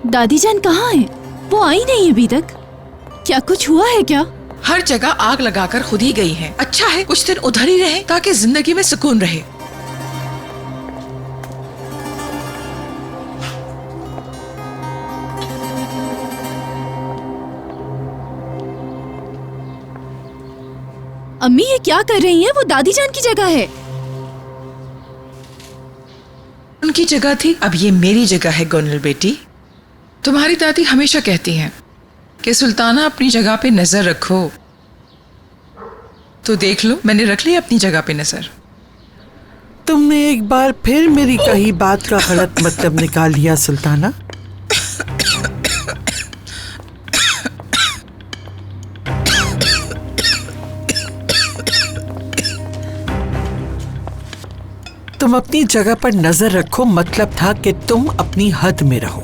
दादी जान कहाँ है? वो आई नहीं अभी तक। क्या कुछ हुआ है क्या? हर जगह आग लगाकर खुद ही गई हैं। अच्छा है कुछ दिन उधर ही रहे ताकि जिंदगी में सुकून रहे। अम्मी ये क्या कर रही हैं? वो दादी जान की जगह है। उनकी जगह थी, अब ये मेरी जगह है। गोनल बेटी, तुम्हारी दादी हमेशा कहती हैं कि सुल्ताना अपनी जगह पे नजर रखो। तो देख लो, मैंने रख ली अपनी जगह पे नजर। तुमने एक बार फिर मेरी कही बात का गलत मतलब निकाल लिया सुल्ताना। तुम अपनी जगह पर नजर रखो मतलब था कि तुम अपनी हद में रहो।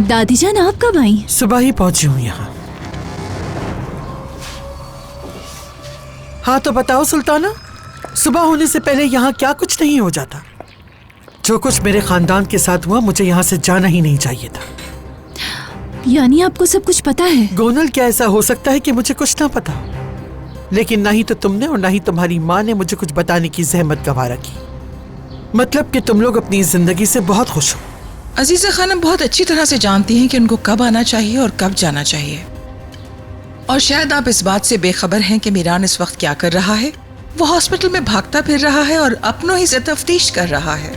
दादी जान आप कब आई? सुबह ही पहुंची हूं यहाँ। हाँ तो बताओ सुल्ताना, सुबह होने से पहले यहाँ क्या कुछ नहीं हो जाता? जो कुछ मेरे खानदान के साथ हुआ, मुझे यहाँ से जाना ही नहीं चाहिए था। यानी आपको सब कुछ पता है? गोनल, क्या ऐसा हो सकता है कि मुझे कुछ ना पता? लेकिन ना ही तो तुमने और ना ही तुम्हारी माँ ने मुझे कुछ बताने की जहमत गवारा की। मतलब कि तुम लोग अपनी जिंदगी से बहुत खुश हो। अजीजा खानम बहुत अच्छी तरह से जानती हैं कि उनको कब आना चाहिए और कब जाना चाहिए। और शायद आप इस बात से बेखबर हैं कि मीरान इस वक्त क्या कर रहा है। वो हॉस्पिटल में भागता फिर रहा है और अपनों ही से तफ्तीश कर रहा है।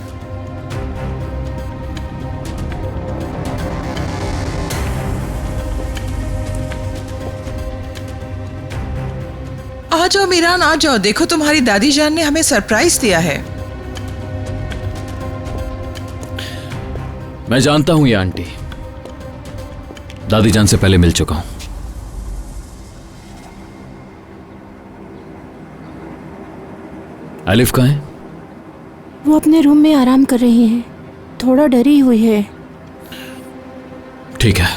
आ जाओ मीरान, आ जाओ। देखो तुम्हारी दादी जान ने हमें सरप्राइज दिया है। मैं जानता हूं ये आंटी, दादी जान से पहले मिल चुका हूं। अलिफ कहाँ है? वो अपने रूम में आराम कर रही हैं। थोड़ा डरी हुई है। ठीक है।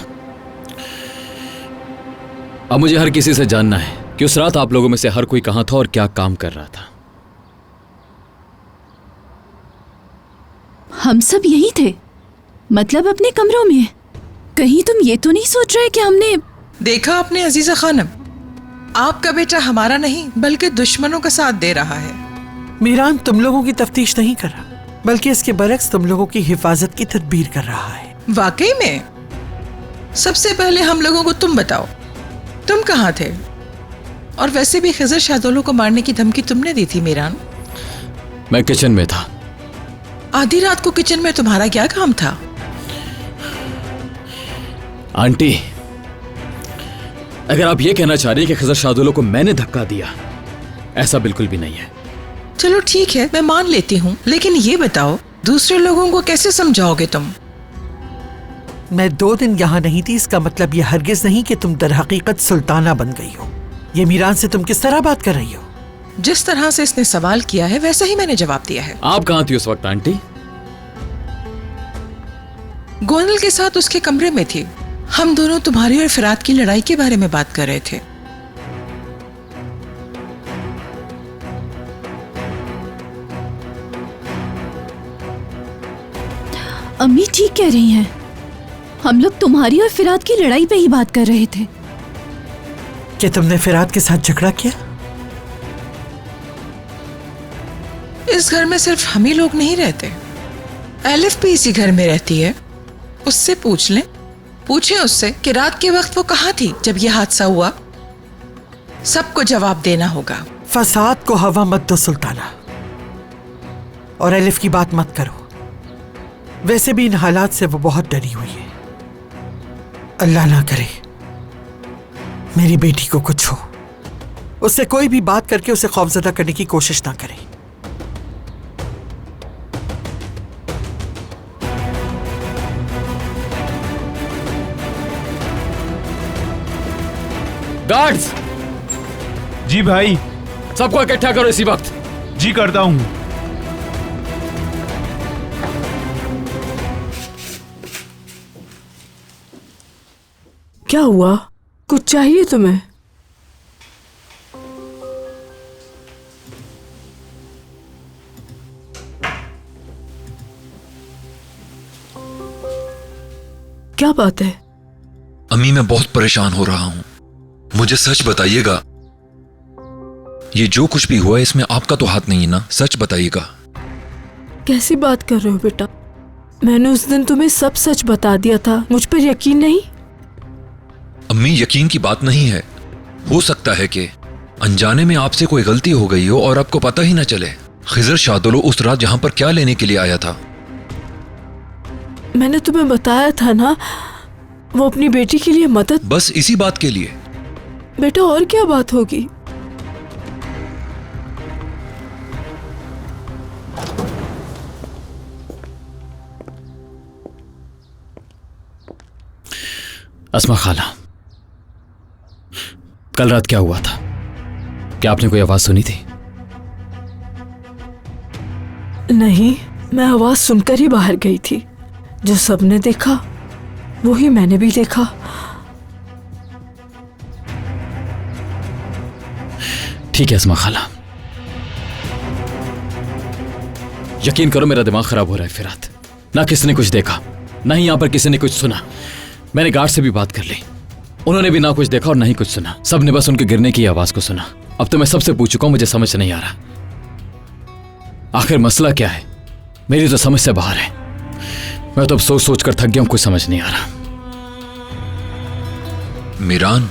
अब मुझे हर किसी से जानना है कि उस रात आप लोगों में से हर कोई कहां था और क्या काम कर रहा था। हम सब यही थे, मतलब अपने कमरों में। कहीं तुम ये तो नहीं सोच रहे कि हमने... देखा आपने अजीजा खानम, आपका बेटा हमारा नहीं बल्कि दुश्मनों का साथ दे रहा है। मीरान तुम लोगों की तफ्तीश नहीं कर रहा, बल्कि इसके बरक्स तुम लोगों की हिफाजत की तदबीर कर रहा है। वाकई में? सबसे पहले हम लोगों को तुम बताओ, तुम कहाँ थे? और वैसे भी खिजर शाहदोलों को मारने की धमकी तुमने दी थी मीरान। मैं किचन में था। आधी रात को किचन में तुम्हारा क्या काम था? आंटी, अगर आप ये कहना चाह रही हैं कि खिजर शाहदोलों को मैंने धक्का दिया, ऐसा बिल्कुल भी नहीं है। चलो ठीक है, मैं मान लेती हूँ, लेकिन ये बताओ दूसरे लोगों को कैसे समझाओगे तुम? मैं 2 दिन यहाँ नहीं थी, इसका मतलब ये हरगिज नहीं कि तुम दरहकीकत सुल्ताना बन गई हो। ये मीरान से तुम किस तरह बात कर रही हो? जिस तरह से इसने सवाल किया है वैसा ही मैंने जवाब दिया है। आप कहां थी उस वक्त आंटी? गोनल के साथ उसके कमरे में थी। हम दोनों तुम्हारी और फिरात की लड़ाई के बारे में बात कर रहे थे। अम्मी ठीक कह रही हैं, हम लोग तुम्हारी और फिरात की लड़ाई पे ही बात कर रहे थे। कि तुमने फिरात के साथ झगड़ा किया? इस घर में सिर्फ हम ही लोग नहीं रहते, एलिफ भी इसी घर में रहती है। उससे पूछ लें, पूछें उससे कि रात के वक्त वो कहाँ थी जब ये हादसा हुआ। सबको जवाब देना होगा। फसाद को हवा मत दो सुल्ताना, और एलिफ की बात मत करो। वैसे भी इन हालात से वो बहुत डरी हुई है। अल्लाह ना करे मेरी बेटी को कुछ हो। उससे कोई भी बात करके उसे खौफजदा करने की कोशिश ना करें। गार्ड्स! जी भाई। सबको इकट्ठा करो इसी वक्त। जी करता हूं। क्या हुआ? कुछ चाहिए तुम्हें? क्या बात है? अम्मी, मैं बहुत परेशान हो रहा हूं। मुझे सच बताइएगा, ये जो कुछ भी हुआ है इसमें आपका तो हाथ नहीं है ना? सच बताइएगा। कैसी बात कर रहे हो बेटा? मैंने उस दिन तुम्हें सब सच बता दिया था, मुझ पर यकीन नहीं? अम्मी, यकीन की बात नहीं है। हो सकता है कि अनजाने में आपसे कोई गलती हो गई हो और आपको पता ही ना चले। खिजर शादुलो उस रात यहाँ पर क्या लेने के लिए आया था? मैंने तुम्हें बताया था ना, वो अपनी बेटी के लिए मदद। बस इसी बात के लिए? बेटा और क्या बात होगी? अस्मा खाला, कल रात क्या हुआ था? क्या आपने कोई आवाज सुनी थी? नहीं, मैं आवाज सुनकर ही बाहर गई थी। जो सबने देखा वो ही मैंने भी देखा। ठीक है अस्मा खाला, यकीन करो मेरा दिमाग खराब हो रहा है फिरात। ना किसी ने कुछ देखा, ना ही यहां पर किसी ने कुछ सुना। मैंने गार्ड से भी बात कर ली, उन्होंने भी ना कुछ देखा और ना ही कुछ सुना। सबने बस उनके गिरने की आवाज को सुना। अब तो मैं सबसे पूछ चुका हूं, मुझे समझ नहीं आ रहा आखिर मसला क्या है। मेरी तो समझ से बाहर है। मैं तो अब सोच सोच कर थक गया हूं, कुछ समझ नहीं आ रहा। मीरान,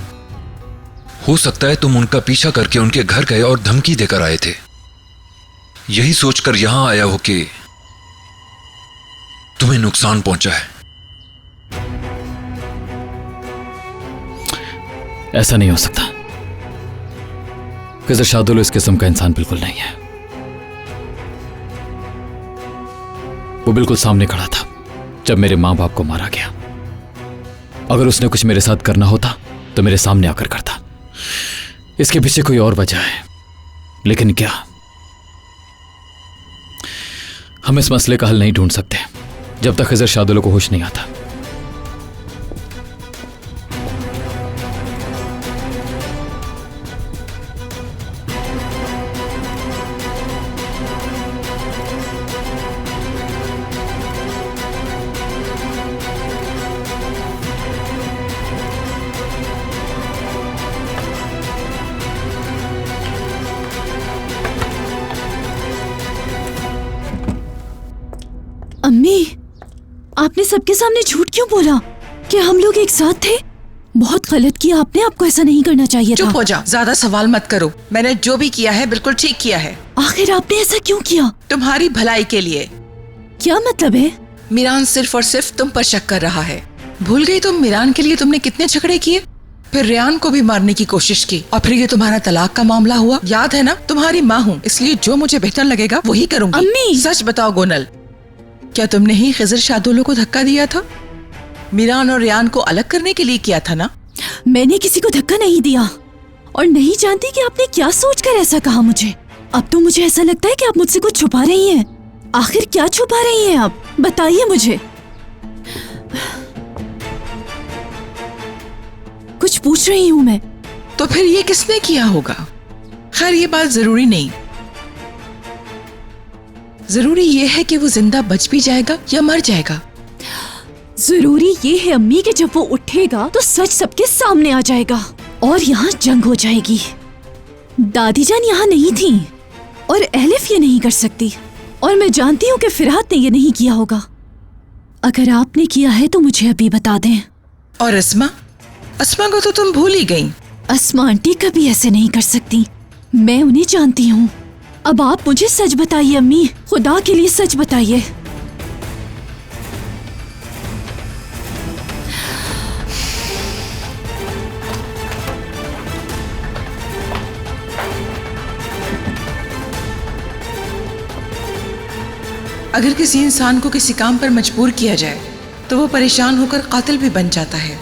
हो सकता है तुम उनका पीछा करके उनके घर गए और धमकी देकर आए थे। यही सोचकर यहां आया हो कि तुम्हें नुकसान पहुंचा है। ऐसा नहीं हो सकता। खिजर शादुलो इस किस्म का इंसान बिल्कुल नहीं है। वो बिल्कुल सामने खड़ा था जब मेरे मां बाप को मारा गया। अगर उसने कुछ मेरे साथ करना होता तो मेरे सामने आकर करता। इसके पीछे कोई और वजह है, लेकिन क्या? हम इस मसले का हल नहीं ढूंढ सकते जब तक खिजर शादुलो को होश नहीं आता। अम्मी, आपने सबके सामने झूठ क्यों बोला कि हम लोग एक साथ थे? बहुत गलत किया आपने, आपको ऐसा नहीं करना चाहिए था। चुप हो जा, ज्यादा सवाल मत करो। मैंने जो भी किया है बिल्कुल ठीक किया है। आखिर आपने ऐसा क्यों किया? तुम्हारी भलाई के लिए। क्या मतलब है? मीरान सिर्फ और सिर्फ तुम पर शक कर रहा है। भूल गई तुम मीरान के लिए तुमने कितने झगड़े किए? फिर रेयान को भी मारने की कोशिश की, और फिर ये तुम्हारा तलाक का मामला हुआ। याद है ना? तुम्हारी माँ हूँ, इसलिए जो मुझे बेहतर लगेगा वही करूँगी। अम्मी! सच बताओ गोनल, क्या तुमने ही खिजर शादुलो को धक्का दिया था? मीरान और रेयान को अलग करने के लिए किया था ना? मैंने किसी को धक्का नहीं दिया और नहीं जानती कि आपने क्या सोचकर ऐसा कहा मुझे। अब तो मुझे ऐसा लगता है कि आप मुझसे कुछ छुपा रही हैं। आखिर क्या छुपा रही हैं आप? बताइए मुझे। कुछ पूछ रही हूँ मैं। तो फिर ये किसने किया होगा? खैर ये बात जरूरी नहीं। जरूरी ये है कि वो जिंदा बच भी जाएगा या मर जाएगा। जरूरी ये है अम्मी कि जब वो उठेगा तो सच सबके सामने आ जाएगा और यहाँ जंग हो जाएगी। दादी जान यहाँ नहीं थी और एलिफ ये नहीं कर सकती, और मैं जानती हूँ कि फिरहाद ने ये नहीं किया होगा। अगर आपने किया है तो मुझे अभी बता दें। और अस्मा? अस्मा को तो तुम भूल ही गई। अस्मा आंटी कभी ऐसे नहीं कर सकती, मैं उन्हें जानती हूँ। अब आप मुझे सच बताइए अम्मी, खुदा के लिए सच बताइए। अगर किसी इंसान को किसी काम पर मजबूर किया जाए तो वो परेशान होकर कातिल भी बन जाता है।